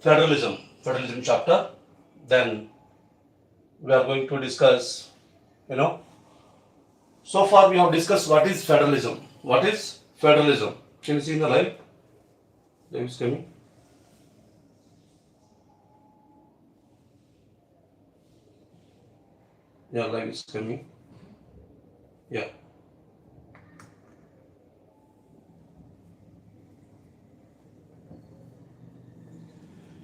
federalism chapter. Then we are going to discuss, so far we have discussed what is federalism. What is federalism? Can you see in the live? Live is coming. Yeah, live is coming. Yeah.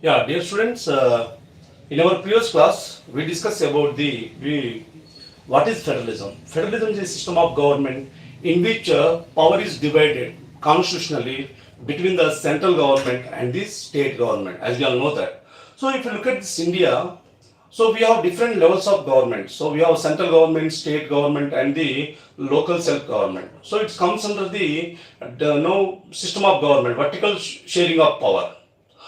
Yeah, dear students, in our previous class, we discussed about what is federalism. Federalism is a system of government in which power is divided constitutionally between the central government and the state government, as we all know that. So if you look at this India, so we have different levels of government. So we have central government, state government, and the local self-government. So it comes under the system of government, vertical sharing of power.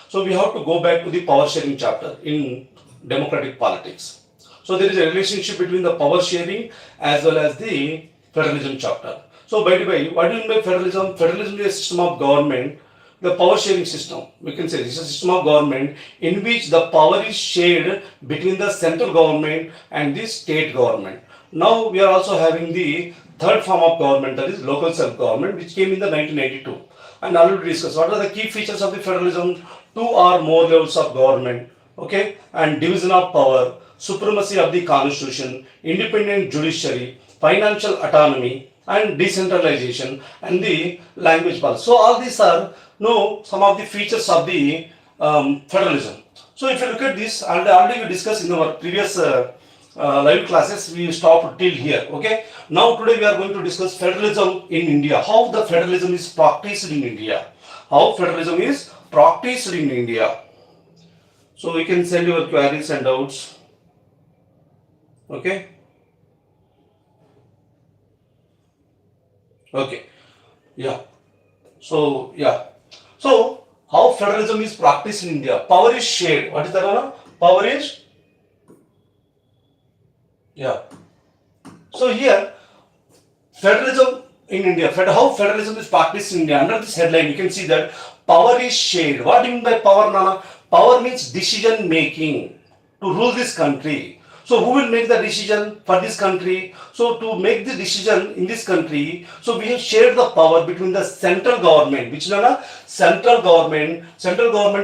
So we have to go back to the power sharing chapter in democratic politics. So there is a relationship between the power sharing as well as the federalism chapter. So by the way, what do you mean by federalism? Federalism is a system of government, the power sharing system. We can say this is a system of government in which the power is shared between the central government and the state government. Now we are also having the third form of government, that is local self-government, which came in the 1992. And already discussed what are the key features of the federalism. 2 or more levels of government, okay, and division of power, supremacy of the constitution, independent judiciary, financial autonomy, and decentralization, and the language policy. So all these are some of the features of the federalism. So if you look at this, already we discussed in our previous live classes, we stopped till here, okay. Now today we are going to discuss federalism in India, how the federalism is practiced in India, how federalism is practiced in India. So you can send your queries and doubts, okay. Okay, yeah. So how federalism is practiced in India? Power is shared. What is that? Power is, yeah. So here, federalism in India, how federalism is practiced in India. Under this headline, you can see that power is shared. What do you mean by power, Nana? Power means decision making to rule this country. So who will make the decision for this country? So to make the decision in this country, so we have shared the power between the central government, which Nana? Central government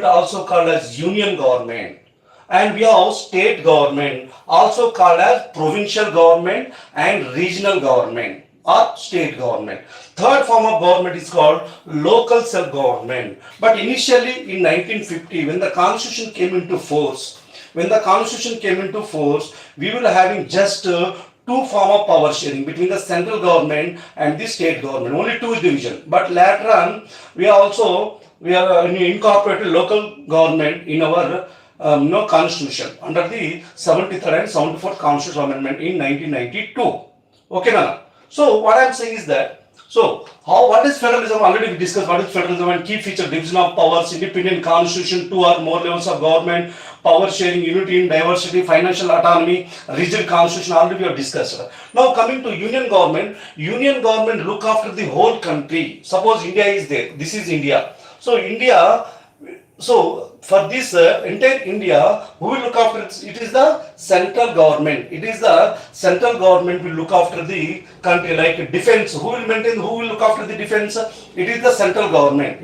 also called as union government. And we have state government, also called as provincial government and regional government or state government. Third form of government is called local self-government. But initially in 1950, when the constitution came into force, we were having just 2 form of power sharing between the central government and the state government, only 2 division. But later on, we are incorporated local government in our constitution under the 73rd and 74th constitutional amendment in 1992. Okay, Nana? So what I am saying is that, what is federalism? Already we discussed what is federalism and key feature: division of powers, independent constitution, 2 or more levels of government, power sharing, unity in diversity, financial autonomy, rigid constitution. Already we have discussed. Now coming to union government look after the whole country. Suppose India is there. This is India. So for this entire India, who will look after it? It is the central government. Will look after the country, like defense. Who will look after the defense? It is the central government.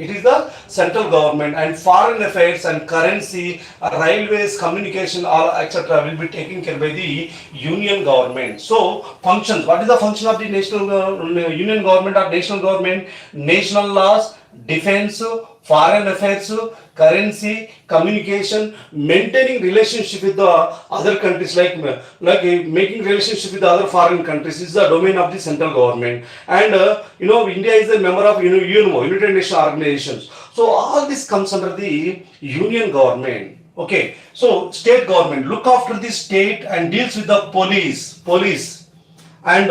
And foreign affairs and currency, railways, communication, all etc. will be taken care by the union government. So functions. What is the function of the union government or national government? National laws, defense, foreign affairs, currency, communication, maintaining relationship with the other countries, like making relationship with the other foreign countries is the domain of the central government. And India is a member of UNO, United Nations Organizations. So all this comes under the union government. Okay, so state government look after the state and deals with the police and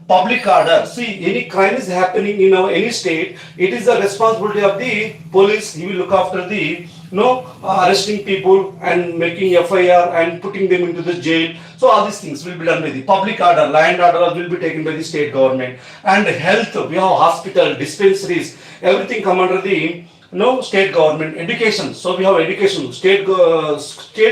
public order. See, any crime is happening in any state, it is the responsibility of the police. He will look after the arresting people and making FIR and putting them into the jail. So all these things will be done by the public order. Land order will be taken by the state government. And health, we have hospital, dispensaries, everything come under the No, state government, education. So we have education, state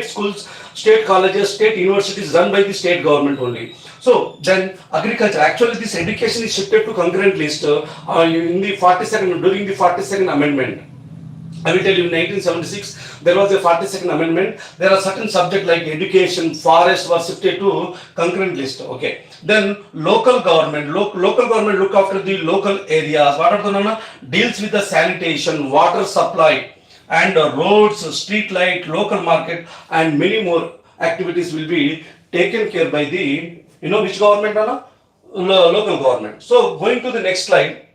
schools, state colleges, state universities run by the state government only. So then agriculture. Actually, this education is shifted to concurrent list in the 42nd during the 42nd amendment. I will tell you, in 1976, there was a 42nd amendment. There are certain subjects like education, forest was shifted to concurrent list. Okay. Then local government, local government look after the local areas. What are the nana? Deals with the sanitation, water supply, and roads, street light, local market, and many more activities will be taken care by the, which government, nana? Local government. So going to the next slide.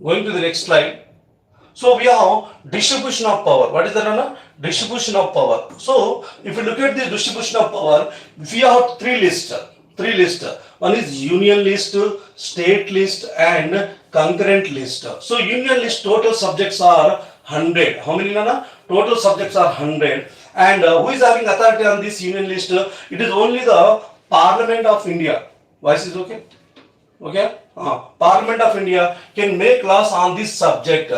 Going to the next slide. So we have distribution of power. What is that, Anna? Distribution of power. So if you look at the distribution of power, we have three lists. One is union list, state list, and concurrent list. So union list total subjects are 100. How many, Nana? Total subjects are 100. And who is having authority on this union list? It is only the Parliament of India. Voice is okay? Okay? Parliament of India can make laws on this subject.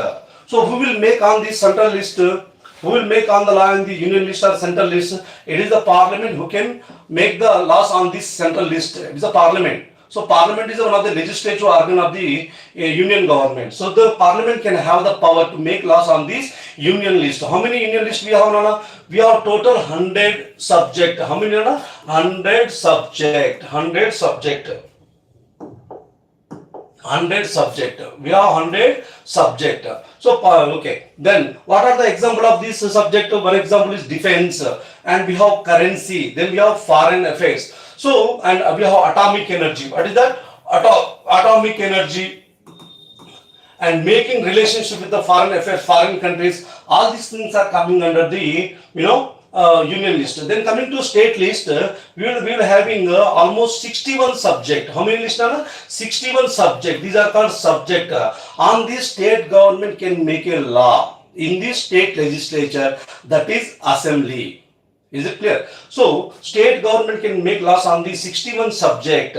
So who will make on this central list? Who will make on the law in the union list or central list? It is the Parliament who can make the laws on this central list. It is the Parliament. So Parliament is one of the legislative organ of the union government. So the Parliament can have the power to make laws on this union list. How many union lists we have, Nana? We have total 100 subject. How many, Nana? 100 subject. 100 subject. 100 subject. We have 100 subject. So, okay. Then, what are the example of this subject? One example is defense, and we have currency. Then we have foreign affairs. So, and we have atomic energy. What is that? Atomic energy, and making relationship with the foreign affairs, foreign countries. All these things are coming under the, union list. Then coming to state list, we will be having almost 61 subject. How many list are? 61 subject. These are called subject. On this, state government can make a law. In this state legislature, that is assembly. Is it clear? So, state government can make laws on the 61 subject.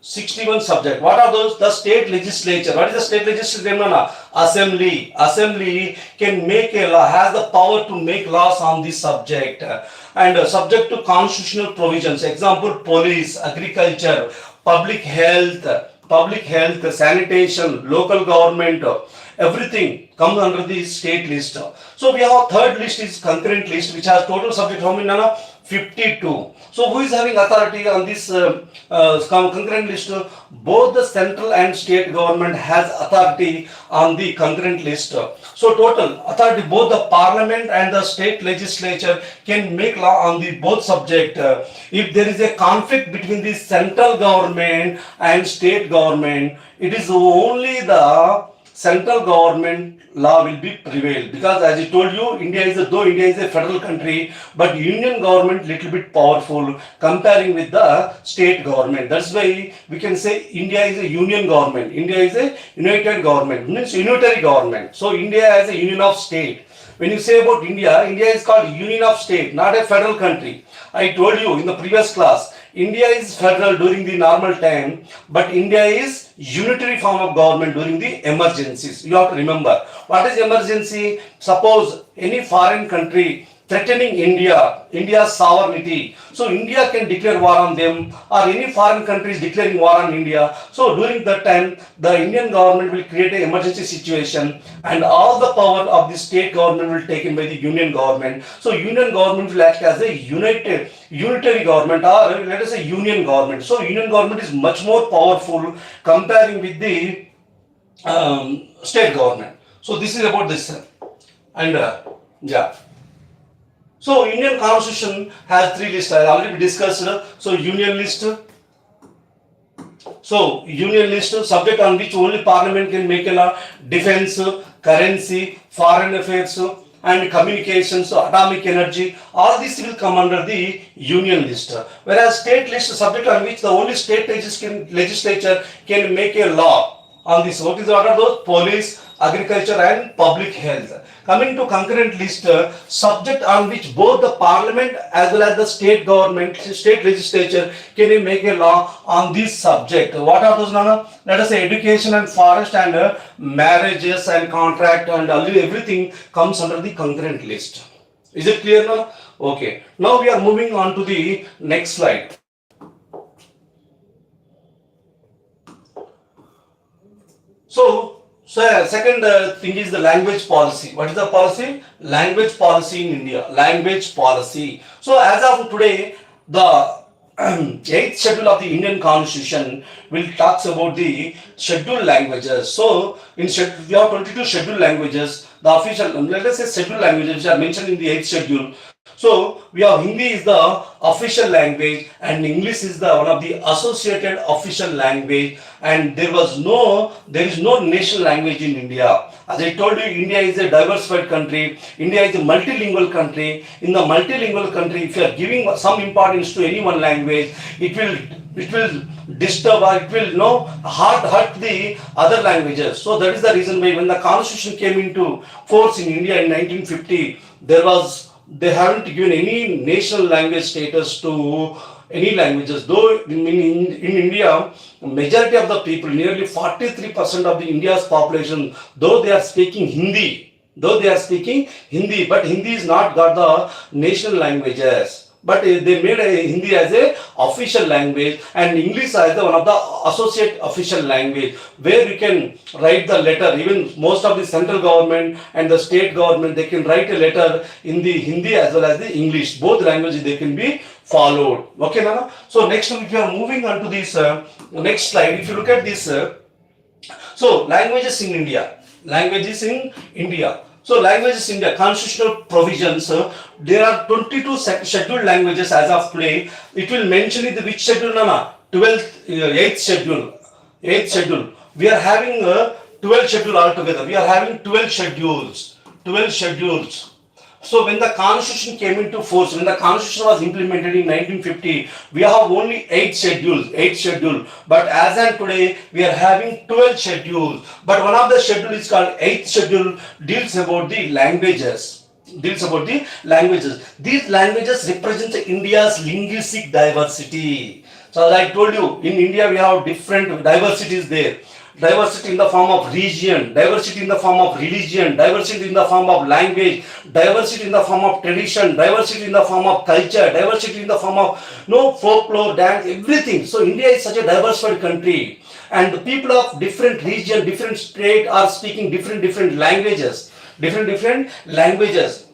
61 subject. What are those? The state legislature. What is the state legislature? Assembly. Assembly can make a law, has the power to make laws on this subject, and subject to constitutional provisions. Example, police, agriculture, public health, sanitation, local government, everything comes under the state list. So we have third list is concurrent list, which has total subject how many, Nana? 52. So who is having authority on this concurrent list? Both the central and state government has authority on the concurrent list. So total authority, both the parliament and the state legislature can make law on the both subject. If there is a conflict between the central government and state government, it is only the central government law will be prevailed, because as I told you, India is a federal country, but union government little bit powerful comparing with the state government. That's why we can say India is a union government. India is a united government, means unitary government. So India has a union of state. When you say about India, India is called union of state, not a federal country. I told you in the previous class, India is federal during the normal time, but India is unitary form of government during the emergencies. You have to remember. What is emergency? Suppose any foreign country threatening India's sovereignty. So India can declare war on them, or any foreign country is declaring war on India. So during that time, the Indian government will create an emergency situation, and all the power of the state government will be taken by the union government. So union government will act as a unitary government, or let us say union government. So union government is much more powerful comparing with the state government. So this is about this, and yeah. So Indian Constitution has three lists. I already discussed. So union list. So union list, subject on which only Parliament can make a law: defense, currency, foreign affairs, and communications, atomic energy. All these will come under the union list. Whereas state list, subject on which the only state legislature can make a law on this. What are those? Police, agriculture and public health. Coming to concurrent list, subject on which both the parliament as well as the state government, state legislature can make a law on this subject. What are those, Nana? Let us say education and forest and marriages and contract and everything comes under the concurrent list. Is it clear now? Okay. Now we are moving on to the next slide. So second thing is the language policy. What is the policy? Language policy in India. Language policy. So as of today, the 8th schedule of the Indian Constitution will talks about the scheduled languages. So in we have 22 scheduled languages. The official, let us say scheduled languages which are mentioned in the 8th schedule. So we have Hindi is the official language and English is the one of the associated official language, and there is no national language in India. As I told you, India is a diversified country. India is a multilingual country. In the multilingual country, if you are giving some importance to any one language, it will disturb or it will hurt the other languages. So that is the reason why when the Constitution came into force in India in 1950, they haven't given any national language status to any languages. Though in India, majority of the people, nearly 43% of the India's population, though they are speaking Hindi, but Hindi is not got the national languages. But they made Hindi as a official language and English as one of the associate official language, where you can write the letter. Even most of the central government and the state government, they can write a letter in the Hindi as well as the English. Both languages they can be followed. Okay, Nana? So next, if you are moving on to this next slide, if you look at this, so languages in India. So languages in the constitutional provisions, there are 22 scheduled languages as of today. It will mention in the which schedule, Nana? 8th schedule. We are having 12 schedule altogether. We are having 12 schedules. So when the Constitution came into force, when the Constitution was implemented in 1950, we have only 8 schedules. But as of today, we are having 12 schedules. But one of the schedule is called 8th schedule, deals about the languages. These languages represent India's linguistic diversity. So as I told you, in India we have different diversities there. Diversity in the form of region, diversity in the form of religion, diversity in the form of language, diversity in the form of tradition, diversity in the form of culture, diversity in the form of folklore, dance, everything. So India is such a diversified country, and the people of different region, different state are speaking different languages.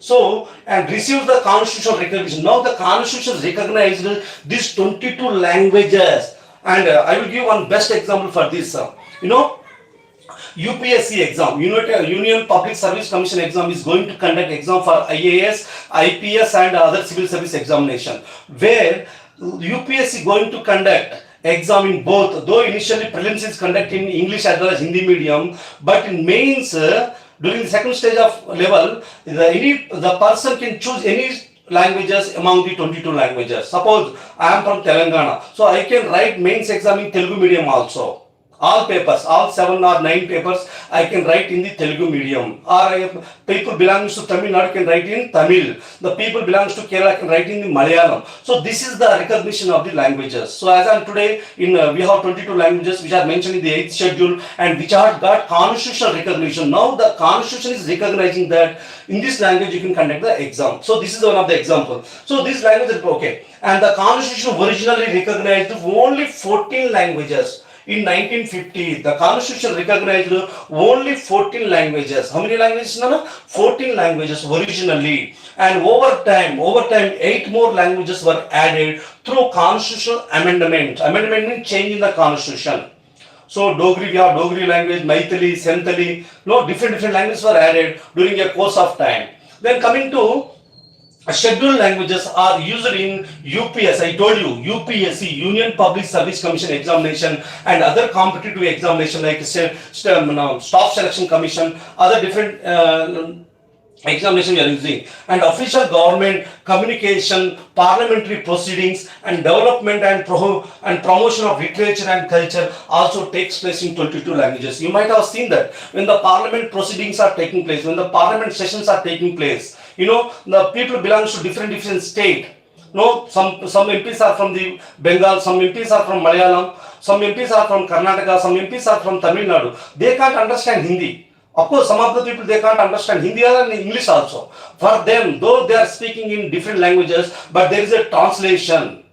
So, and receives the constitutional recognition. Now the constitution recognized these 22 languages, and I will give one best example for this. UPSC exam, Union Public Service Commission exam, is going to conduct exam for IAS, IPS and other civil service examination, where UPSC going to conduct exam in both, though initially prelims is conducted in English as well as Hindi medium, but in mains, during the second stage of level, the person can choose any languages among the 22 languages. Suppose I am from Telangana, so I can write mains exam in Telugu medium also. All papers, all 7 or 9 papers, I can write in the Telugu medium. Or people belongs to Tamil Nadu can write in Tamil. The people belongs to Kerala can write in the Malayalam. So this is the recognition of the languages. So as on today, we have 22 languages which are mentioned in the 8th schedule and which have got constitutional recognition. Now the constitution is recognizing that in this language you can conduct the exam. So this is one of the examples. So this language is okay. And the constitution originally recognized only 14 languages. In 1950, the Constitution recognized only 14 languages. How many languages, Nana? 14 languages originally. And over time, 8 more languages were added through constitutional amendment. Amendment means change in the Constitution. So Dogri, we have Dogri language, Maithili, Santali, different languages were added during a course of time. Then coming to scheduled languages are used in UPS. I told you, UPSC, Union Public Service Commission examination, and other competitive examination like Staff Selection Commission, other different examination we are using, and official government communication, parliamentary proceedings, and development and promotion of literature and culture also takes place in 22 languages. You might have seen that when the parliament proceedings are taking place, when the parliament sessions are taking place, the people belongs to different state. No, some MPs are from the Bengal, some MPs are from Malayalam, some MPs are from Karnataka, some MPs are from Tamil Nadu. They can't understand Hindi. Of course, some of the people, they can't understand Hindi and English also. For them, though they are speaking in different languages, but there is a translation.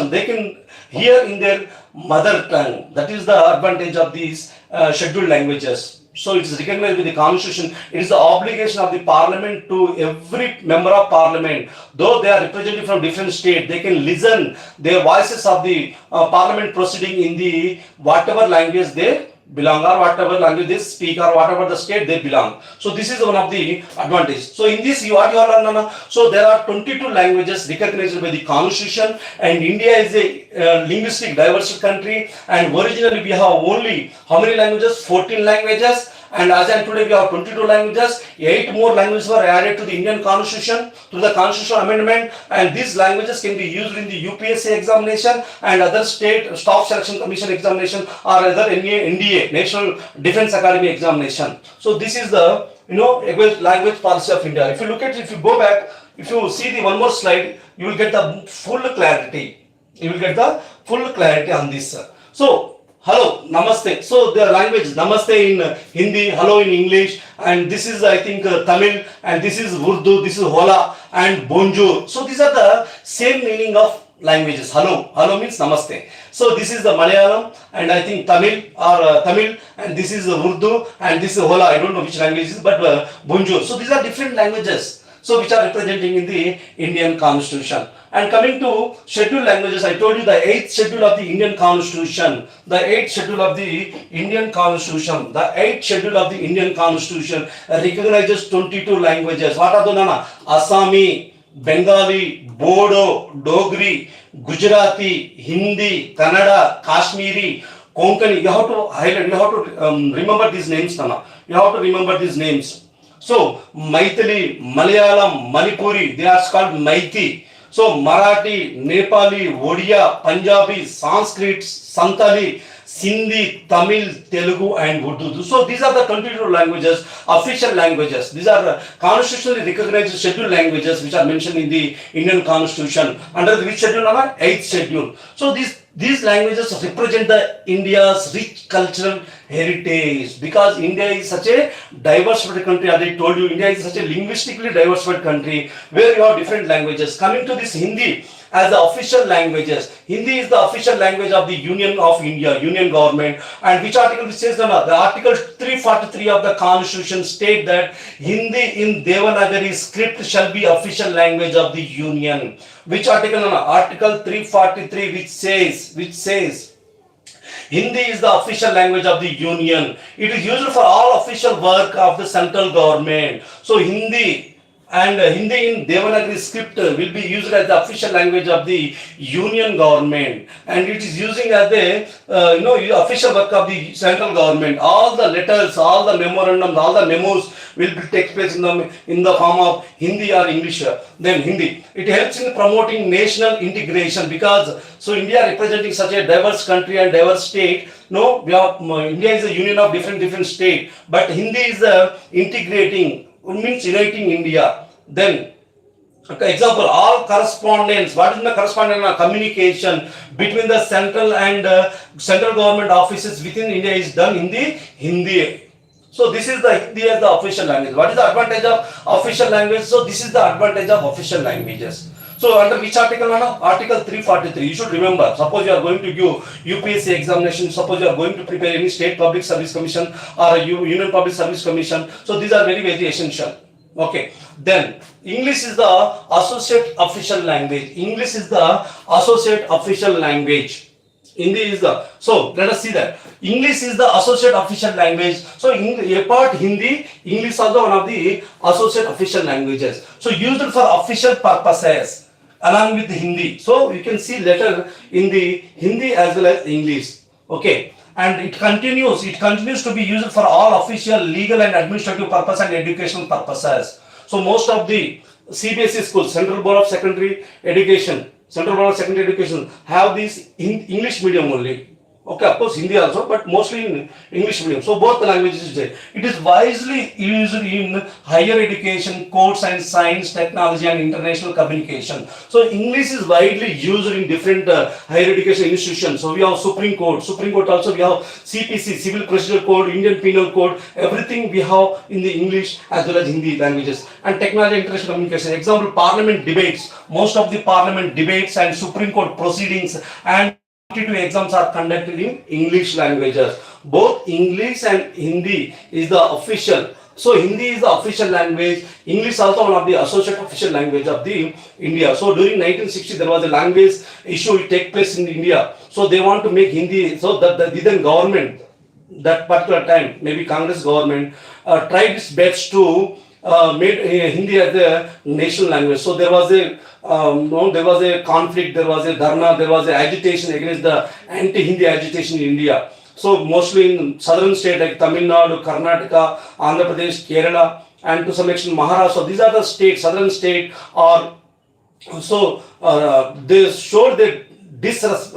They can hear in their mother tongue. That is the advantage of these scheduled languages. So it is recognized with the constitution. It is the obligation of the parliament to every member of parliament, though they are represented from different state, they can listen their voices of the parliament proceeding in the whatever language they belong, or whatever language they speak, or whatever the state they belong. So this is one of the advantages. So in this, what you all learn, so there are 22 languages recognized by the constitution, and India is a linguistic diverse country, and originally we have only how many languages? 14 languages. And as of today, we have 22 languages. 8 more languages were added to the Indian Constitution, to the Constitutional Amendment, and these languages can be used in the UPSC examination and other state staff selection commission examination, or other NDA, National Defence Academy examination. So this is the language policy of India. If you look at, if you go back, if you see the one more slide, you will get the full clarity. On this. So hello, namaste. So the language namaste in Hindi, hello in English, and this is I think Tamil, and this is Urdu, this is hola and bonjour. So these are the same meaning of languages. Hello means namaste. So this is the Malayalam, and I think Tamil, and this is Urdu, and this is hola. I don't know which language it is, but bonjour. So these are different languages, so which are representing in the Indian Constitution. And coming to scheduled languages, I told you the 8th schedule of the Indian Constitution. The 8th schedule of the Indian Constitution recognizes 22 languages. What are those? Assami, Bengali, Bodo, Dogri, Gujarati, Hindi, Kannada, Kashmiri, Konkani. You have to highlight, you have to remember these names. So, Maithili, Malayalam, Manipuri, they are called Maithi. So, Marathi, Nepali, Odia, Punjabi, Sanskrit, Santali, Sindhi, Tamil, Telugu and Urdu. So these are the 22 languages, official languages. These are constitutionally recognized scheduled languages which are mentioned in the Indian Constitution. Under which schedule? 8th schedule. So these languages represent the India's rich cultural heritage, because India is such a diversified country. As I told you, India is such a linguistically diversified country where you have different languages. Coming to this Hindi as the official languages. Hindi is the official language of the Union of India, Union government. And which article says that? The article 343 of the Constitution state that Hindi in Devanagari script shall be official language of the Union. Which article? Article 343 which says Hindi is the official language of the Union. It is used for all official work of the central government. So Hindi in Devanagari script will be used as the official language of the Union government, and it is using as the official work of the central government. All the letters, all the memorandums, all the memos will take place in the form of Hindi or English. Then Hindi. It helps in promoting national integration, because India representing such a diverse country and diverse state. India is a union of different states, but Hindi is integrating, means uniting India. Then, example, all correspondence. What is the correspondence? Communication between the central and central government offices within India is done in the Hindi. So this is the Hindi as the official language. What is the advantage of official language? So this is the advantage of official languages. So under which article? Article 343. You should remember. Suppose you are going to give UPSC examination. Suppose you are going to prepare any state public service commission or union public service commission. So these are very essential. Okay. Then English is the associate official language. Hindi is the, so let us see that. English is the associate official language. So apart Hindi, English is also one of the associate official languages. So used for official purposes along with Hindi. So you can see later in the Hindi as well as English. Okay. And it continues to be used for all official, legal and administrative purpose and educational purposes. So most of the CBSE schools, Central Board of Secondary Education, have this in English medium only. Okay, of course Hindi also, but mostly in English medium. So both the languages is there. It is wisely used in higher education, course and science, technology and international communication. So English is widely used in different higher education institutions. So we have Supreme Court also we have CPC, Civil Procedure Code, Indian Penal Code, everything we have in the English as well as Hindi languages. And technology and international communication. Example, parliament debates. Most of the parliament debates and Supreme Court proceedings and 22 exams are conducted in English languages. Both English and Hindi is the official. So Hindi is the official language. English also one of the associate official language of the India. So during 1960 there was a language issue it take place in India. So they want to make Hindi. So that the then government that particular time, maybe Congress government, tried its best to made Hindi as the national language. So there was a conflict, there was a dharna, there was a agitation against the anti-Hindi agitation in India. So mostly in southern states like Tamil Nadu, Karnataka, Andhra Pradesh, Kerala, and to some extent Maharashtra. These are the states, southern state, or so they showed that dissent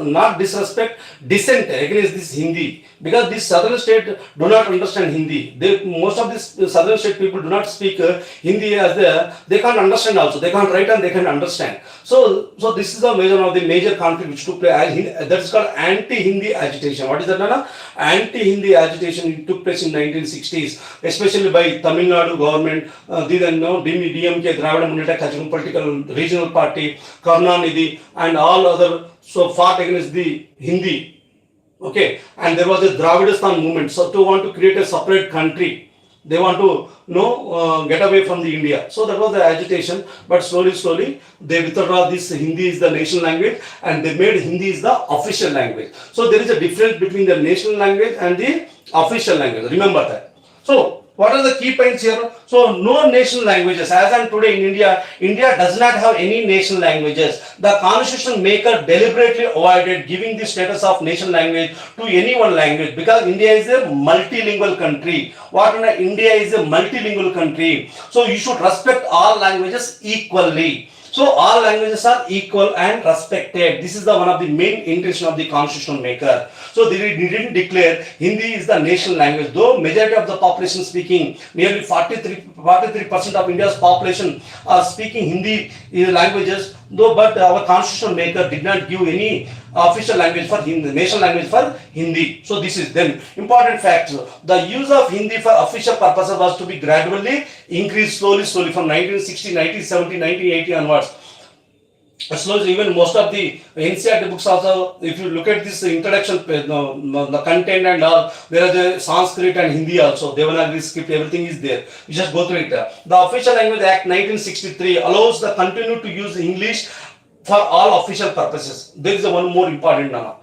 against this Hindi, because this southern state do not understand Hindi. Most of these southern state people do not speak Hindi as they can't understand also. They can't write and they can understand. So this is one of the major conflict which took place. That is called anti-Hindi agitation. What is that, Nana? Anti-Hindi agitation took place in 1960s, especially by Tamil Nadu government. DMK, Dravida Muneta Kazhagam political regional party, Karunanidhi, and all other fought against the Hindi. Okay, and there was a Dravidistan movement. So to want to create a separate country, they want to get away from the India. So that was the agitation. But slowly they withdraw this Hindi is the national language, and they made Hindi is the official language. So there is a difference between the national language and the official language. Remember that. So what are the key points here? So no national languages. As on today in India does not have any national languages. The constitution maker deliberately avoided giving the status of national language to any one language, because India is a multilingual country. India is a multilingual country. So you should respect all languages equally. So all languages are equal and respected. This is one of the main intention of the constitutional maker. So they didn't declare Hindi is the national language, though majority of the population speaking, nearly 43% of India's population are speaking Hindi languages, but our constitutional maker did not give any official language for Hindi, national language for Hindi. So this is then important fact. The use of Hindi for official purposes was to be gradually increased slowly from 1960, 1970, 1980 onwards. Slowly, even most of the NCERT books also, if you look at this introduction, the content and all, there is a Sanskrit and Hindi also, Devanagari script, everything is there. You just go through it. The Official Language Act 1963 allows the continue to use English for all official purposes. There is one more important now.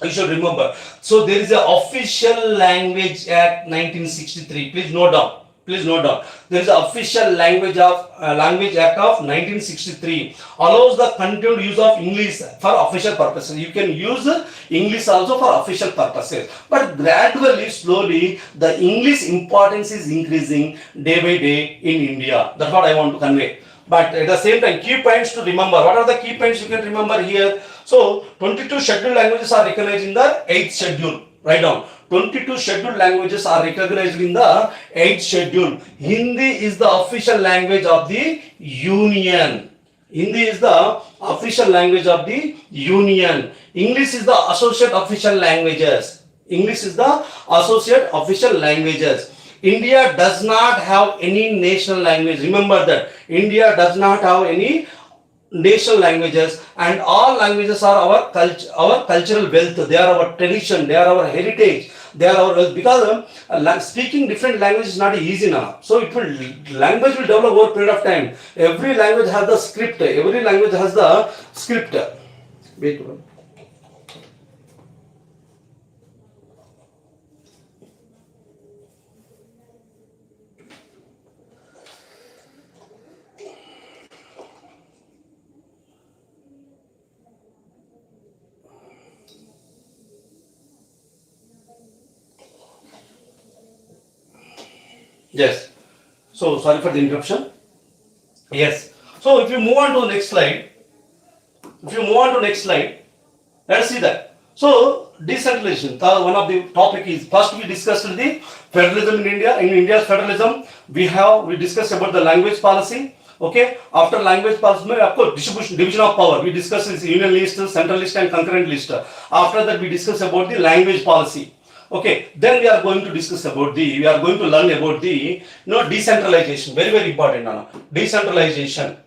You should remember. So there is a Official Language Act 1963. Please note down. There is an Official Language Act of 1963 allows the continued use of English for official purposes. You can use English also for official purposes, but gradually, slowly, the English importance is increasing day by day in India. That's what I want to convey. But at the same time, key points to remember. What are the key points you can remember here? So 22 scheduled languages are recognized in the 8th schedule. Write down. 22 scheduled languages are recognized in the 8th schedule. Hindi is the official language of the Union. Hindi is the official language of the Union. English is the associate official languages. India does not have any national language. Remember that. India does not have any national languages, and all languages are our cultural wealth. They are our tradition, they are our heritage, they are our wealth. Because speaking different languages is not easy now. So language will develop over a period of time. Every language has the script. Wait. Yes. So sorry for the interruption. Yes. So if you move on to the next slide, let us see that. So decentralization, one of the topic is, first we discussed the federalism in India. In India's federalism, we discussed about the language policy. Okay. After language policy, of course, division of power. We discussed this union list, central list, and concurrent list. After that, we discussed about the language policy. Okay. Then we are going to discuss about we are going to learn about the decentralization. Very very important. Nana. Decentralization.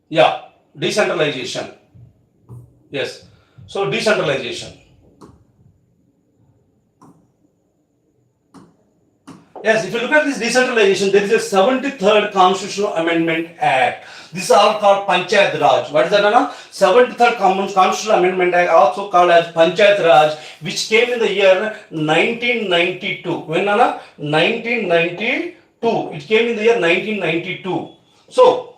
Yeah, decentralization. Yes. So decentralization. Yes, if you look at this decentralization, there is a 73rd Constitutional Amendment Act. This is all called Panchayat Raj. What is that, Anna? 73rd Constitutional Amendment Act, also called as Panchayat Raj, which came in the year 1992. When, Anna? 1992. It came in the year 1992. So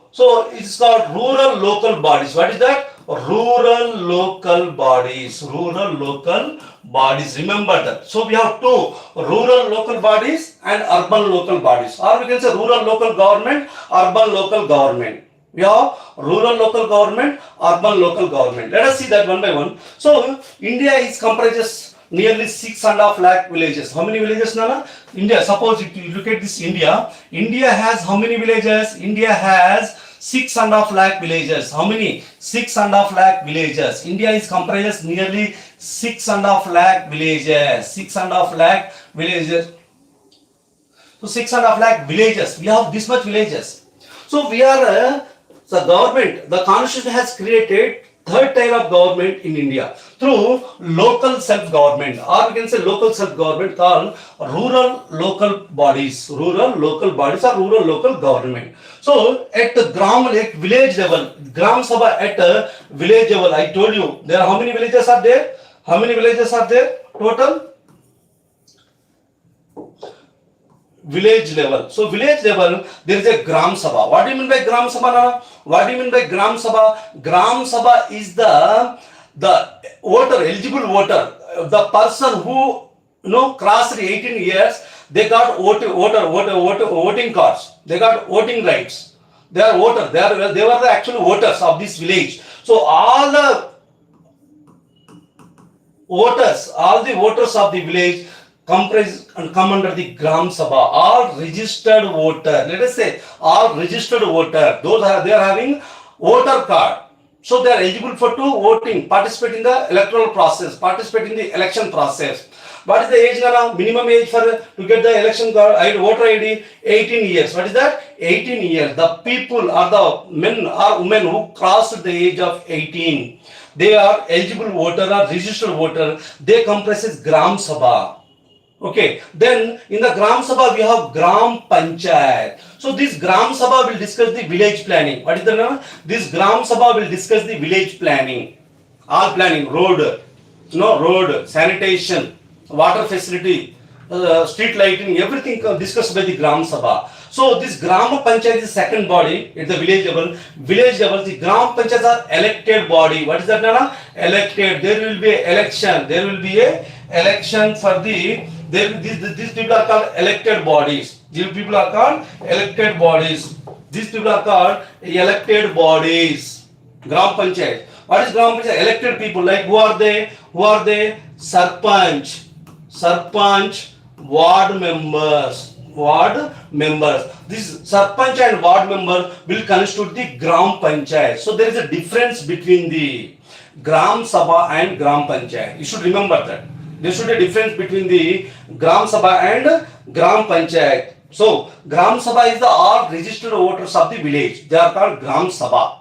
it's called rural local bodies. What is that? Rural local bodies. Rural local bodies. Remember that. So we have two, rural local bodies and urban local bodies. Or we can say rural local government, urban local government. We have rural local government, urban local government. Let us see that one by one. So India is comprises nearly 6.5 lakh villages. How many villages, Nana? India, suppose if you look at this India has how many villages? India has 6.5 lakh villages. How many? 6.5 lakh villages. India is comprises nearly 6.5 lakh villages. 6.5 lakh villages. So 6.5 lakh villages. We have this much villages. So we are the government. The constitution has created third tier of government in India through local self-government, or we can say local self-government called rural local bodies. Rural local bodies or rural local government. So at the village level, Gram Sabha at a village level, I told you there are how many villages are there? How many villages are there total? Village level. So village level, there is a Gram Sabha. What do you mean by Gram Sabha, Nana? What do you mean by Gram Sabha? Gram Sabha is the voter, eligible voter, the person who crossed 18 years. They got voting cards. They got voting rights. They are voters. They were the actual voters of this village. So all the voters of the village come under the Gram Sabha. All registered voter. Let us say all registered voter. They are having voter card. So they are eligible for voting, participate in the electoral process, participate in the election process. What is the age, Nana? Minimum age to get the election card, voter ID? 18 years. What is that? 18 years. The people or the men or women who crossed the age of 18, they are eligible voter or registered voter. They comprises Gram Sabha. Okay, then in the Gram Sabha we have Gram Panchayat. So this Gram Sabha will discuss the village planning. What is the name? This Gram Sabha will discuss the village planning. All planning, road, sanitation, water facility, street lighting, everything discussed by the Gram Sabha. So this Gram Panchayat is the second body at the village level. Village level, the Gram Panchayats are elected body. What is that, Nana? Elected. There will be an election. There will be a election for the. These people are called elected bodies. These people are called elected bodies. These people are called elected bodies. Gram Panchayat. What is Gram Panchayat? Elected people. Like who are they? Who are they? Sarpanch, ward members. This Sarpanch and ward member will constitute the Gram Panchayat. So there is a difference between the Gram Sabha and Gram Panchayat. You should remember that. There should be a difference between the Gram Sabha and Gram Panchayat. So Gram Sabha is the all registered voters of the village. They are called Gram Sabha.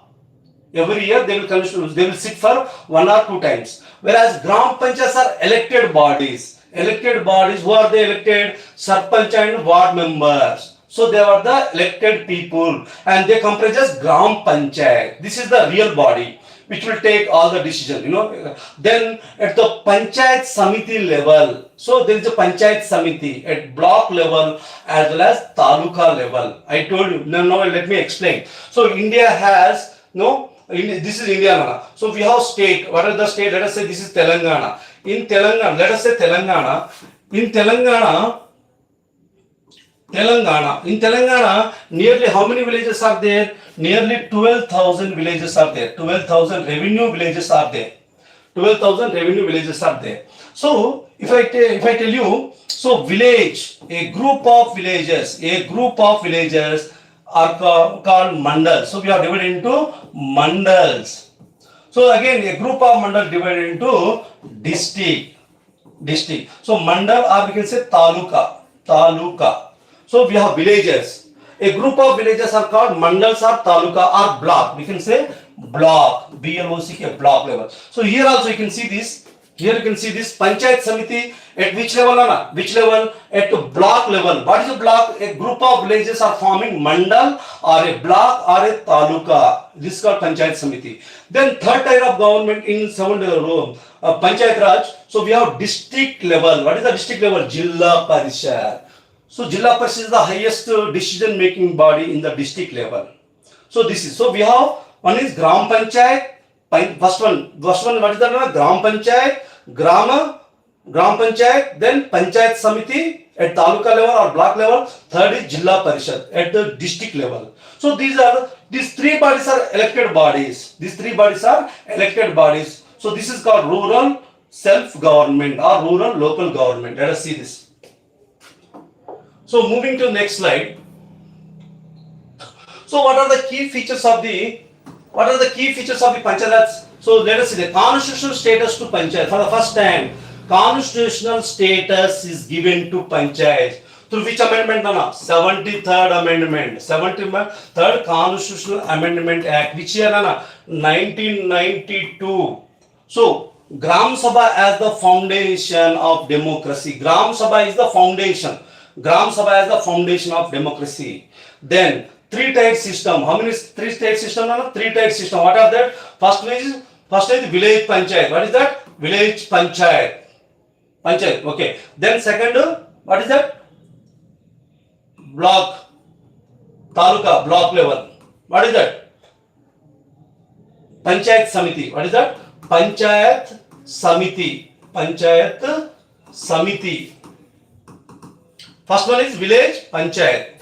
Every year they will sit for 1 or 2 times. Whereas Gram Panchayats are elected bodies. Elected bodies, who are they elected? Sarpanch and ward members. So they are the elected people and they comprise Gram Panchayat. This is the real body which will take all the decisions, Then at the Panchayat Samiti level, so there is a Panchayat Samiti at block level as well as Taluka level. I told you, now let me explain. So India has, this is India, Nana. So we have state. What is the state? Let us say this is Telangana. In Telangana, let us say Telangana. In Telangana, Telangana. In Telangana, nearly how many villages are there? Nearly 12,000 villages are there. 12,000 revenue villages are there. 12,000 revenue villages are there. So, if I tell you, so village, a group of villages are called mandals. So, we are divided into mandals. So, again, a group of mandals divided into district. So, mandal or we can say taluka. So, we have villages. A group of villages are called mandals or taluka or block. We can say block, BLOCK, block level. So here also you can see this. Here you can see this Panchayat Samiti at which level, Anna? Which level? At block level. What is a block? A group of villages are forming mandal or a block or a taluka. This is called Panchayat Samiti. Then third tier of government in Panchayat Raj. So we have district level. What is the district level? Jilla Parishad. So Jilla Parishad is the highest decision making body in the district level. So this is, so we have one is Gram Panchayat. First one, what is that? Gram Panchayat, then Panchayat Samiti at Taluka level or block level. Third is Jilla Parishad at the district level. So these three bodies are elected bodies. So this is called rural self-government or rural local government. Let us see this. So moving to next slide. So what are the key features of the Panchayats? So let us see the constitutional status to Panchayat. For the first time, constitutional status is given to Panchayat. Through which amendment? 73rd amendment. 73rd Constitutional Amendment Act. Which year? 1992. So Gram Sabha as the foundation of democracy. Gram Sabha is the foundation. Of democracy. Then three-tier system. How many three-tier system? Three-tier system. What are that? First is village panchayat. What is that? Village panchayat. Okay. Then second, what is that? Block. Taluka. Block level. What is that? Panchayat Samiti. What is that? Panchayat Samiti. First one is village panchayat.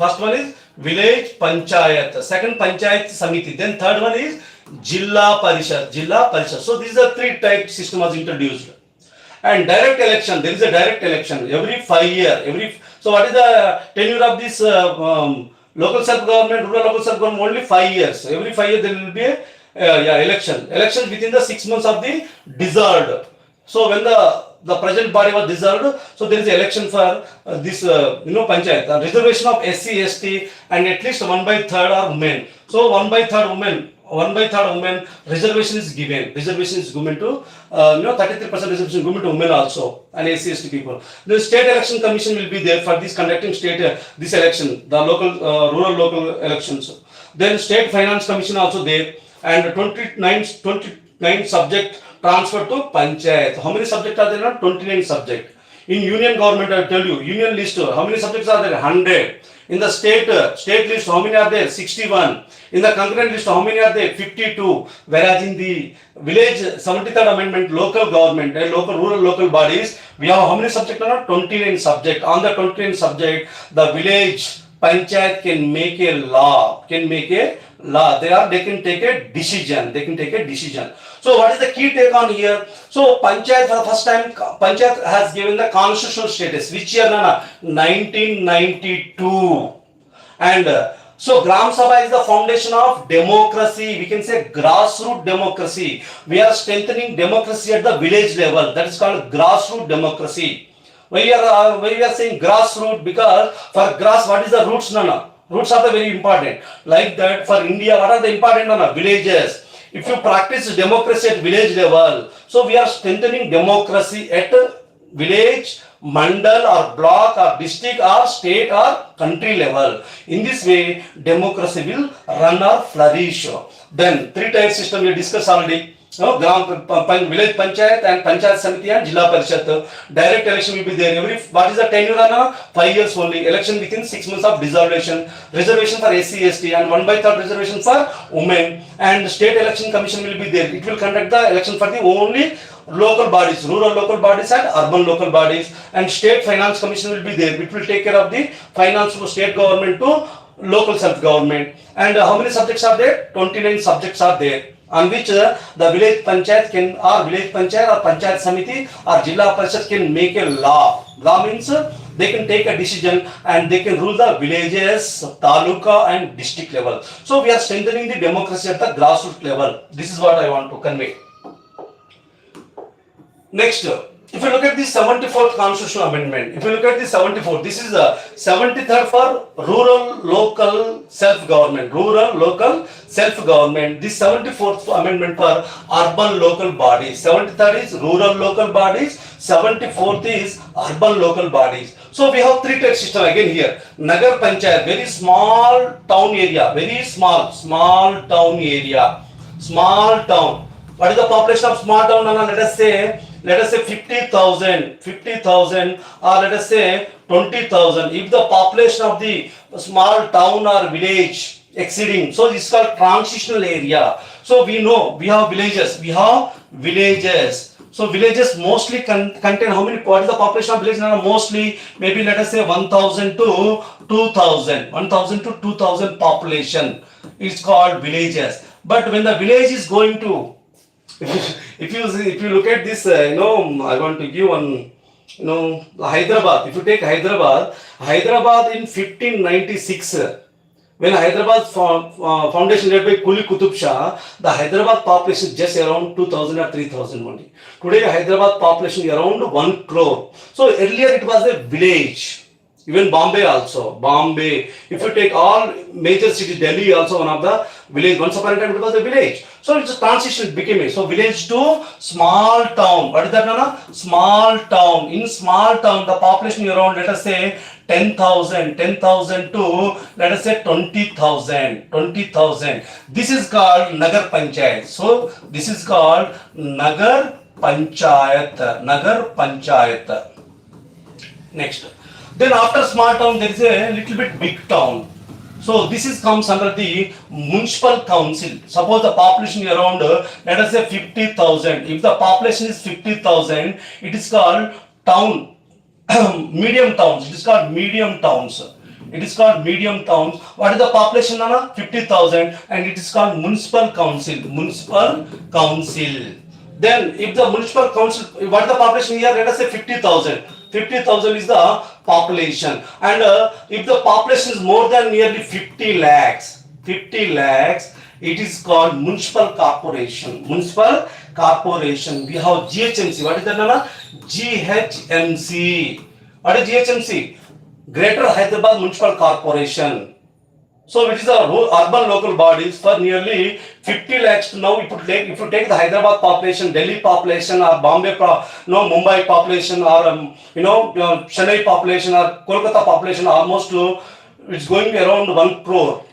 Second Panchayat Samiti. Then third one is Jilla Parishad. So these are three type system was introduced. And direct election. There is a direct election every 5 years. So what is the tenure of this local self-government, rural local self-government? Only 5 years. Every 5 years there will be a election. Election within the 6 months of the dissolved. So when the present body was dissolved, so there is an election for this panchayat. The reservation of SC, ST and at least 1/3 are women. So 1/3 women reservation is given. Reservation is given to 33% reservation given to women also and SC, ST people. The state election commission will be there for this conducting this election, the local rural local elections. Then state finance commission also there, and 29 subject transferred to Panchayat. How many subjects are there? 29 subjects. In union government, I tell you, union list, how many subjects are there? 100. In the state list, how many are there? 61. In the concurrent list, how many are there? 52. Whereas in the village 73rd amendment, local government and rural local bodies, we have how many subjects? 29 subjects. On the 29 subject, the village Panchayat can make a law. They can take a decision. So what is the key take on here? So Panchayat, for the first time, Panchayat has given the constitutional status. Which year? 1992. And so Gram Sabha is the foundation of democracy. We can say grassroots democracy. We are strengthening democracy at the village level. That is called grassroots democracy. Why we are saying grassroots? Because for grass, what is the roots? Roots are the very important. Like that, for India, what are the important? Villages. If you practice democracy at village level, so we are strengthening democracy at village, mandal or block or district or state or country level. In this way, democracy will run or flourish. Then three-tier system we discussed already. Village Panchayat and Panchayat Samiti and Jilla Parishad. Direct election will be there. What is the tenure? 5 years only. Election within 6 months of dissolution. Reservation for SC, ST and 1/3 reservation for women. And state election commission will be there. It will conduct the election for the only local bodies, rural local bodies and urban local bodies, and state finance commission will be there. It will take care of the finance from state government to local self-government. And how many subjects are there? 29 subjects are there, on which the village panchayat can, or village panchayat or panchayat samiti or jilla parishad can make a law. Law means they can take a decision and they can rule the villages, taluka and district level. So we are strengthening the democracy at the grassroots level. This is what I want to convey. Next, if you look at the 74th constitutional amendment, if you look at the 74th, this is the 73rd for rural local self-government, rural local self-government. This 74th amendment for urban local bodies, 73rd is rural local bodies, 74th is urban local bodies. So we have three type system again here. Nagar Panchayat, very small town area, very small town area, small town. What is the population of small town? Let us say 50,000 or let us say 20,000. If the population of the small town or village exceeding, so this is called transitional area. So we know we have villages. So villages mostly contain how many? What is the population of villages? Mostly maybe let us say 1,000 to 2,000. 1,000 to 2,000 population is called villages. But when the village is going to if you look at this, I want to give one, Hyderabad. If you take Hyderabad in 1596, when Hyderabad foundation led by Kuli Qutub Shah, the Hyderabad population is just around 2,000 or 3,000 only. Today Hyderabad population is around 1 crore. So earlier it was a village. Even Bombay also. If you take all major cities, Delhi also one of the village. Once upon a time it was a village. So it's a transition, it became so village to small town. What is that, Nana? Small town. In small town, the population around, let us say 10,000 to let us say 20,000. This is called Nagar Panchayat. So this is called Nagar Panchayat. Next. Then after small town, there is a little bit big town. So this comes under the municipal council. Suppose the population is around, let us say 50,000. If the population is 50,000, it is called town, medium towns. It is called medium towns. What is the population, Nana? 50,000, and it is called municipal council. Then if the municipal council, what is the population here? Let us say 50,000. 50,000 is the population, and if the population is more than nearly 50 lakhs, it is called municipal corporation. We have GHMC. What is that, Nana? GHMC. What is GHMC? Greater Hyderabad Municipal Corporation. So it is a urban local bodies for nearly 50 lakhs. Now if you take the Hyderabad population, Delhi population, or Mumbai population, or Chennai population, or Kolkata population, almost it's going around 1 crore.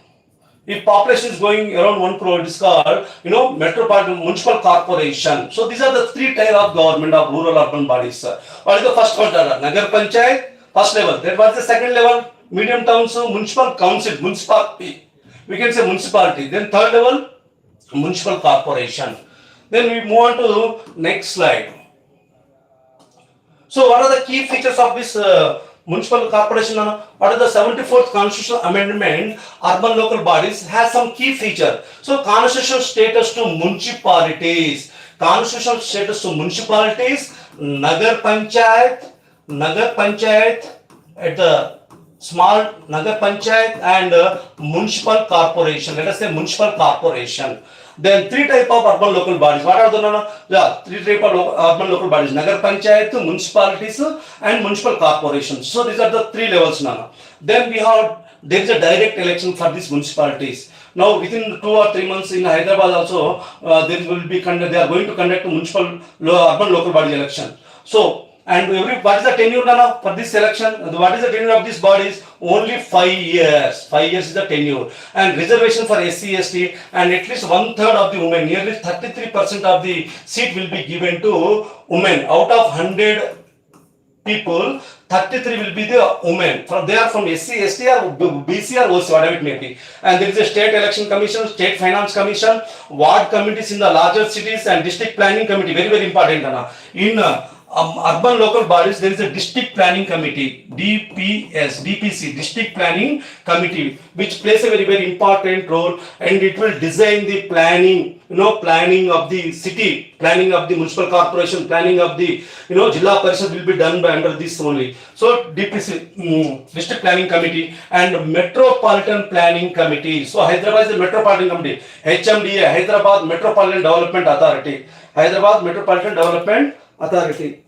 If population is going around 1 crore, it is called metropolitan municipal corporation. So these are the three types of government of rural urban bodies. What is the first one? Nagar Panchayat, first level. That was the second level. Medium towns, municipal council, municipality. We can say municipality. Then third level, municipal corporation. Then we move on to next slide. So what are the key features of this municipal corporation? What is the 74th constitutional amendment? Urban local bodies has some key feature. So constitutional status to municipalities. Nagar Panchayat at the small Nagar Panchayat and municipal corporation. Let us say municipal corporation. Then three type of urban local bodies. What are the three type of urban local bodies? Nagar Panchayat, municipalities and municipal corporations. So these are the three levels. Then there is a direct election for these municipalities. Now within 2 or 3 months in Hyderabad also they are going to conduct a municipal urban local body election. So and what is the tenure for this election? What is the tenure of these bodies? Only 5 years. 5 years is the tenure. And reservation for SC, ST, and at least 1/3 of the women, nearly 33% of the seat will be given to women. Out of 100 people, 33 will be the women. They are from SC, ST or BC or OC, whatever it may be. And there is a state election commission, state finance commission, ward committees in the larger cities, and district planning committee. Very, very important. In urban local bodies, there is a district planning committee, DPC, district planning committee, which plays a very, very important role, and it will design the planning, planning of the city, planning of the municipal corporation, planning of the, Jilla Parishad will be done by under this only. So DPC, district planning committee, and metropolitan planning committee. So Hyderabad is the metropolitan committee, HMDA, Hyderabad Metropolitan Development Authority, Hyderabad Metropolitan Development Authority.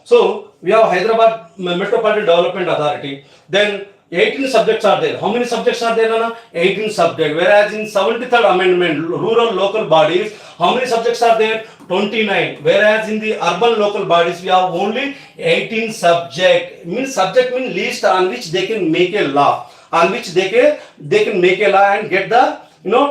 So we have Hyderabad Metropolitan Development Authority. Then 18 subjects are there. How many subjects are there, Nana? 18 subjects. Whereas in 73rd Amendment, rural local bodies, how many subjects are there? 29. Whereas in the urban local bodies, we have only 18 subjects. Subject means list on which they can make a law, on which they can make a law and get the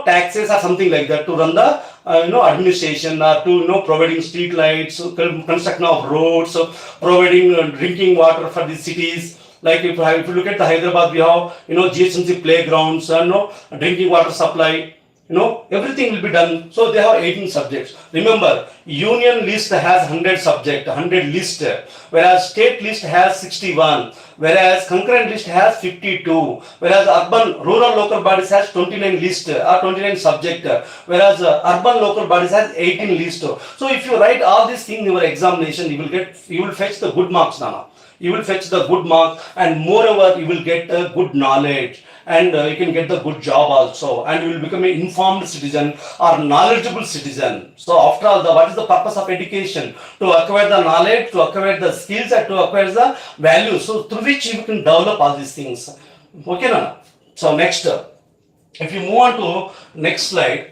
taxes or something like that to run the administration, or to providing street lights, construction of roads, providing drinking water for the cities. Like if you look at the Hyderabad, we have GHMC playgrounds, drinking water supply. Everything will be done. So they have 18 subjects. Remember, union list has 100 subject, 100 list, whereas state list has 61, whereas concurrent list has 52, whereas urban rural local bodies has 29 list or 29 subject, whereas urban local bodies has 18 list. So if you write all these things in your examination, you will fetch the good marks, Nana. You will fetch the good mark, and moreover you will get a good knowledge, and you can get the good job also, and you will become an informed citizen or knowledgeable citizen. So after all, what is the purpose of education? To acquire the knowledge, to acquire the skills, and to acquire the values, so through which you can develop all these things. Okay, Nana? So next, if you move on to next slide.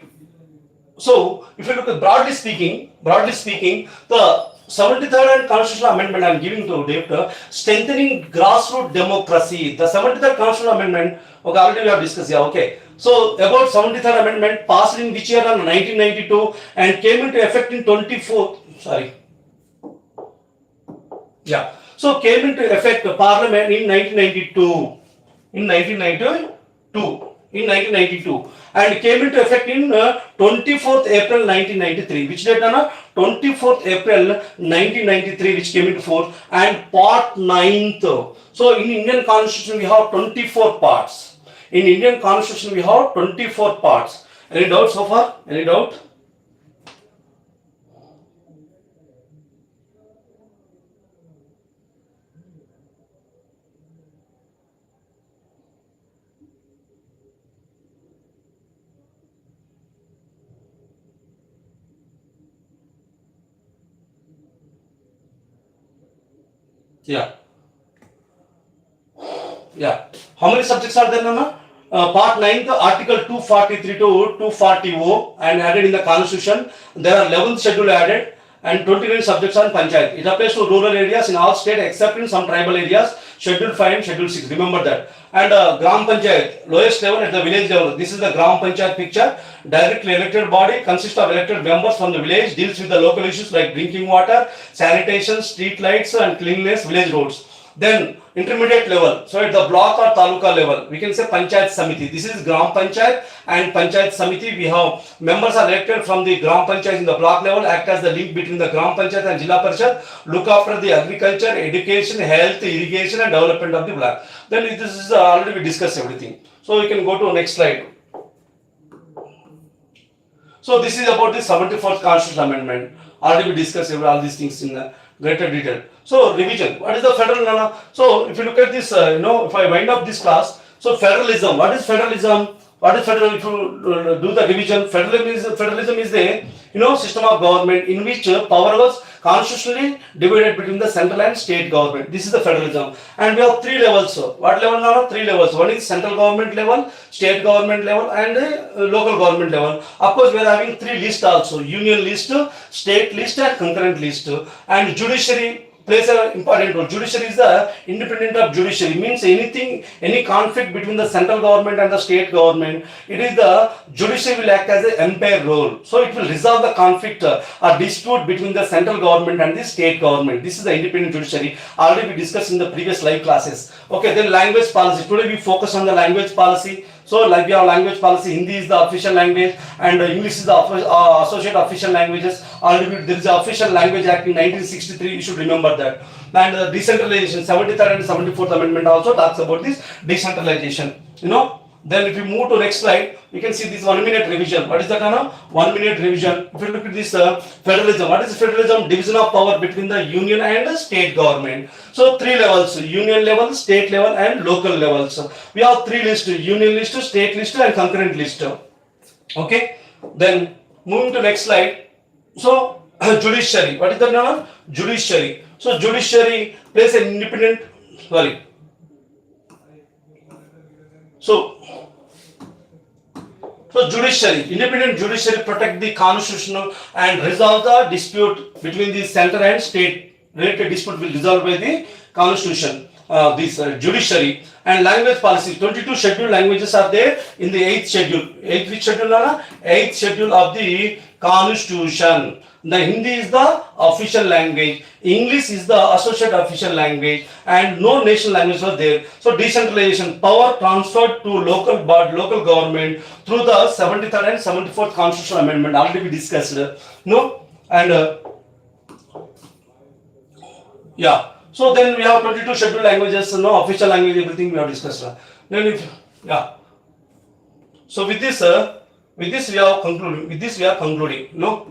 So if you look at broadly speaking, the 73rd and Constitutional Amendment I am giving to Dave, strengthening grassroots democracy. The 73rd Constitutional Amendment, okay, already we have discussed here, okay. So about 73rd Amendment passed in which year? In 1992, and came into effect in 24th, so came into effect Parliament in 1992. In 1992, and came into effect in 24th April 1993. Which date, Anna? 24th April 1993, which came into force, and part 9th. So in Indian Constitution we have 24 parts. In Indian Constitution we have 24 parts. Any doubt so far? Any doubt? Yeah. How many subjects are there, Nana? Part 9, Article 243 to 240O, and added in the Constitution. There are 11th schedule added, and 29 subjects on Panchayati. It applies to rural areas in all states except in some tribal areas, Schedule 5 and Schedule 6. Remember that. And Gram Panchayat, lowest level at the village level. This is the Gram Panchayat picture. Directly elected body consists of elected members from the village, deals with the local issues like drinking water, sanitation, street lights, and cleanliness, village roads. Then intermediate level, so at the block or taluka level, we can say Panchayat Samiti. This is Gram Panchayat and Panchayat Samiti. We have members are elected from the Gram Panchayat in the block level, act as the link between the Gram Panchayat and Jilla Parishad, look after the agriculture, education, health, irrigation, and development of the block. Then this is already we discussed everything. So we can go to next slide. So this is about the 74th Constitutional Amendment. Already we discussed all these things in greater detail. So revision. What is the federal, Nana? So if you look at this, if I wind up this class, so federalism. What is federalism? What is federal? If you do the revision, federalism is the system of government in which power was constitutionally divided between the central and state government. This is the federalism, and we have three levels. What level now? Three levels. One is central government level, state government level, and local government level. Of course, we are having three lists also: union list, state list, and concurrent list. And judiciary, plays an important role. Judiciary is the independent of judiciary, means anything, any conflict between the central government and the state government, it is the judiciary will act as an umpire role. So it will resolve the conflict or dispute between the central government and the state government. This is the independent judiciary. Already we discussed in the previous live classes. Okay, then language policy. Today we focus on the language policy. So like we have language policy, Hindi is the official language and English is the associate official languages. Already there is the official language act in 1963, you should remember that. And decentralization, 73rd and 74th amendment also talks about this decentralization, you know. Then if you move to next slide, you can see this 1 minute revision. What is that, Anna? 1 minute revision. If you look at this federalism, what is federalism? Division of power between the union and the state government. So 3 levels, union level, state level and local levels. We have 3 lists, union list, state list and concurrent list. Okay. Then moving to next slide. So judiciary, what is that, Anna? Judiciary. So judiciary plays an independent, So judiciary, independent judiciary protect the constitutional and resolve the dispute between the center and state. Related dispute will resolve by the constitution. This judiciary and language policy. 22 scheduled languages are there in the 8th schedule. 8th which schedule, Nana? 8th schedule of the constitution. The Hindi is the official language, English is the associate official language, and no national language was there. So decentralization, power transferred to local government through the 73rd and 74th constitutional amendment. Already we discussed. No, and yeah. So then we have 22 scheduled languages, no official language, everything we have discussed. Then So with this we are concluding. No.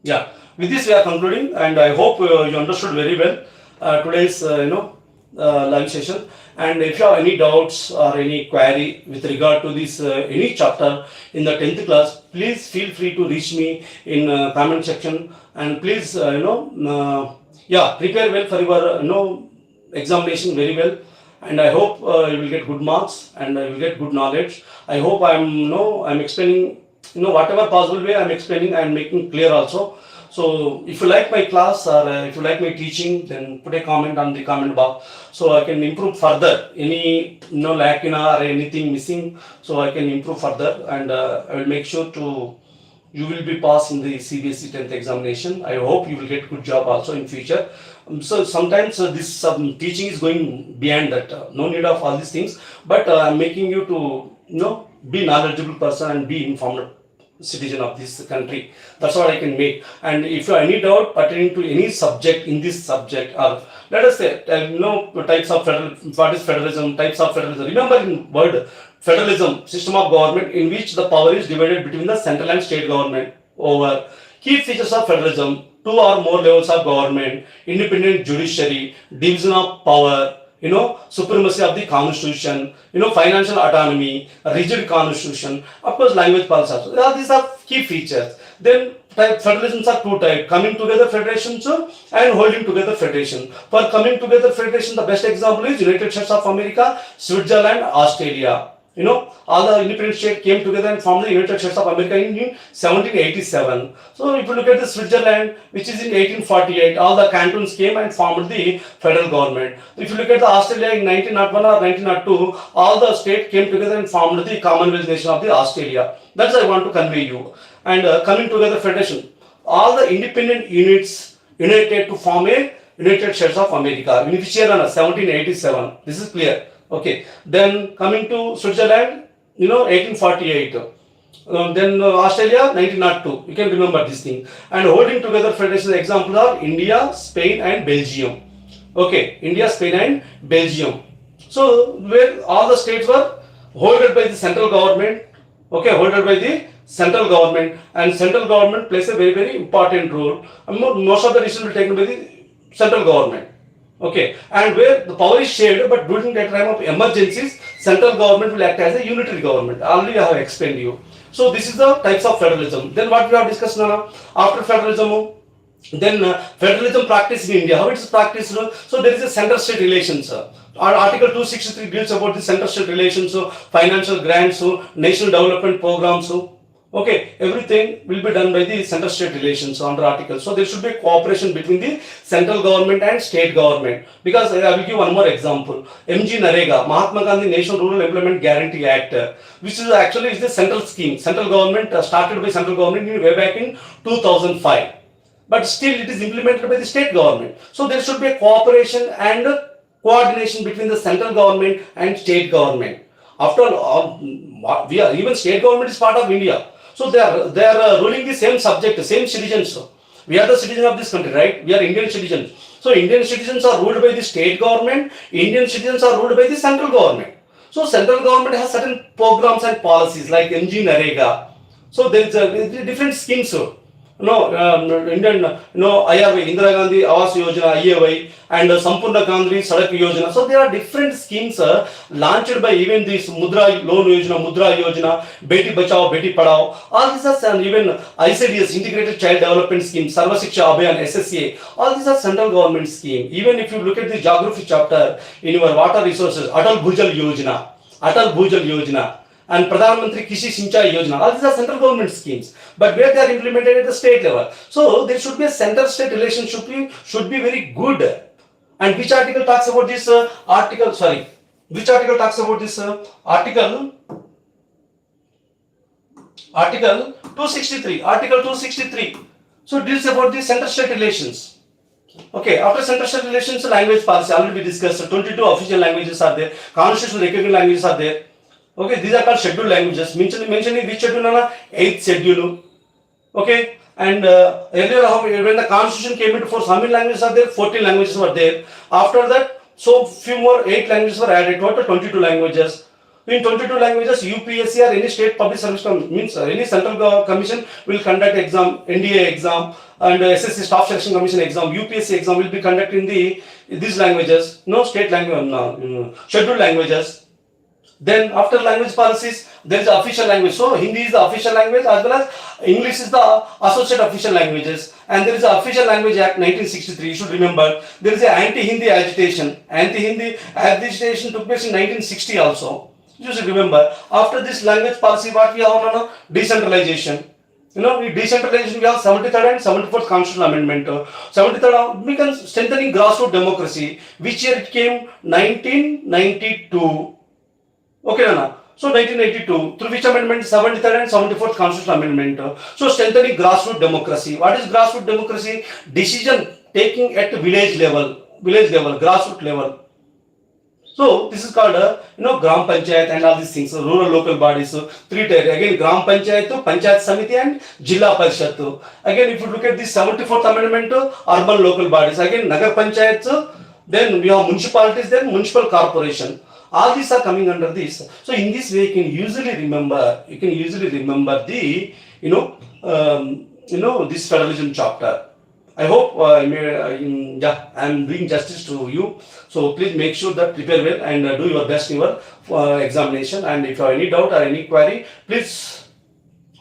Yeah, with this we are concluding, and I hope you understood very well today's live session. And if you have any doubts or any query with regard to this any chapter in the 10th class, please feel free to reach me in comment section, and please prepare well for your examination very well. And I hope you will get good marks and you will get good knowledge. I hope I'm explaining whatever possible way I'm explaining, I'm making clear also. So if you like my class or if you like my teaching, then put a comment on the comment box so I can improve further. Any lacuna or anything missing, so I can improve further, and I will make sure you will be passed in the CBSE 10th examination. I hope you will get good job also in future. So sometimes this teaching is going beyond that. No need of all these things, but I'm making you to be knowledgeable person and be informed citizen of this country. That's what I can make. And if you have any doubt pertaining to any subject in this subject, or let us say types of what is federalism, types of federalism. Remember in word federalism, system of government in which the power is divided between the central and state government. Over key features of federalism: 2 or more levels of government, independent judiciary, division of power, supremacy of the constitution, financial autonomy, rigid constitution, of course language policy also. All these are key features. Then federalisms are 2 types: coming together federations and holding together federation. For coming together federation, the best example is United States of America, Switzerland, Australia. All the independent states came together and formed the United States of America in 1787. So if you look at the Switzerland, which is in 1848, all the cantons came and formed the federal government. If you look at the Australia in 1901 or 1902, all the states came together and formed the Commonwealth nation of the Australia. That's what I want to convey you. And coming together federation, all the independent units united to form a United States of America. Unification 1787. This is clear. Okay, then coming to Switzerland, 1848. Then Australia, 1902. You can remember this thing. And holding together federation examples are India, Spain, and Belgium. Okay, India, Spain, and Belgium. So where all the states were holded by the central government. Okay, holded by the central government, and central government plays a very, very important role. Most of the decisions will be taken by the central government. Okay, and where the power is shared, but during the time of emergencies, central government will act as a unitary government. Already I have explained you. So this is the types of federalism. Then what we have discussed now, after federalism, then federalism practice in India, how it is practiced? So there is a center-state relations. Article 263 deals about the center-state relations, financial grants, national development programs. Okay, everything will be done by the central state relations under article. So there should be cooperation between the central government and state government. Because I will give one more example. MG Narega, Mahatma Gandhi National Rural Employment Guarantee Act, which is actually is the central scheme. Central government started by central government way back in 2005. But still it is implemented by the state government. So there should be a cooperation and coordination between the central government and state government. After all, we are, even state government is part of India. So they are ruling the same subject, same citizens. We are the citizens of this country, right? We are Indian citizens. So Indian citizens are ruled by the state government. Indian citizens are ruled by the central government. So central government has certain programs and policies like MG Narega. So there is a different schemes. Indian, IRY, Indira Gandhi Awas Yojana, IAY, and Sampurna Gandhi Sadak Yojana. So there are different schemes launched by even this Mudra Loan Yojana, Mudra Yojana, Beti Bachao, Beti Padao. All these are, and even ICDS, Integrated Child Development Scheme, Sarva Shiksha Abhiyan, SSA. All these are central government scheme. Even if you look at the geography chapter in your water resources, Atal Bhujal Yojana. And Pradhan Mantri Kishi Sinchai Yojana. All these are central government schemes, but where they are implemented at the state level. So there should be a center-state relationship should be very good. And which article talks about this article? Sorry, which article talks about this article? Article 263. Article 263. So deals about the center-state relations. Okay, after center-state relations, language policy already we discussed. 22 official languages are there. Constitutional recognized languages are there. Okay, these are called scheduled languages. Mentioning which schedule? 8th schedule. Okay, and earlier when the constitution came into force, how many languages are there? 14 languages were there. After that, so few more 8 languages were added. Total 22 languages. In 22 languages, UPSC or any state public service means any central commission will conduct exam, NDA exam, and SSC Staff Selection Commission exam, UPSC exam will be conducted in these languages. No state language, scheduled languages. Then after language policies, there is official language. So Hindi is the official language as well as English is the associate official languages. And there is the Official Language Act 1963. You should remember there is a anti-Hindi agitation. Anti-Hindi agitation took place in 1960 also. You should remember. After this language policy, what we have now? Decentralization. In decentralization, we have 73rd and 74th Constitutional Amendment. 73rd becomes strengthening grassroots democracy. Which year it came? 1992. Okay, Nana. So 1982, through which amendment? 73rd and 74th Constitutional Amendment. So strengthening grassroots democracy. What is grassroots democracy? Decision taking at village level, grassroots level. So this is called Gram Panchayat and all these things. So rural local bodies. So 3 tier. Again, Gram Panchayat, Panchayat Samiti and Jilla Parishad. Again, if you look at the 74th Amendment, urban local bodies. Again, Nagar Panchayat. Then we have municipalities. Then municipal corporation. All these are coming under this. So in this way, you can usually remember the this federalism chapter. I hope I am doing justice to you. So please make sure that prepare well and do your best in your examination. And if you have any doubt or any query, please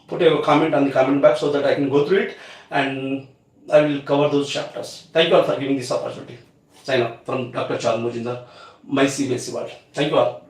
put a comment on the comment box so that I can go through it and I will cover those chapters. Thank you all for giving this opportunity. Sign up from Dr. Chal Mujindar, my CBSE Board. Thank you all.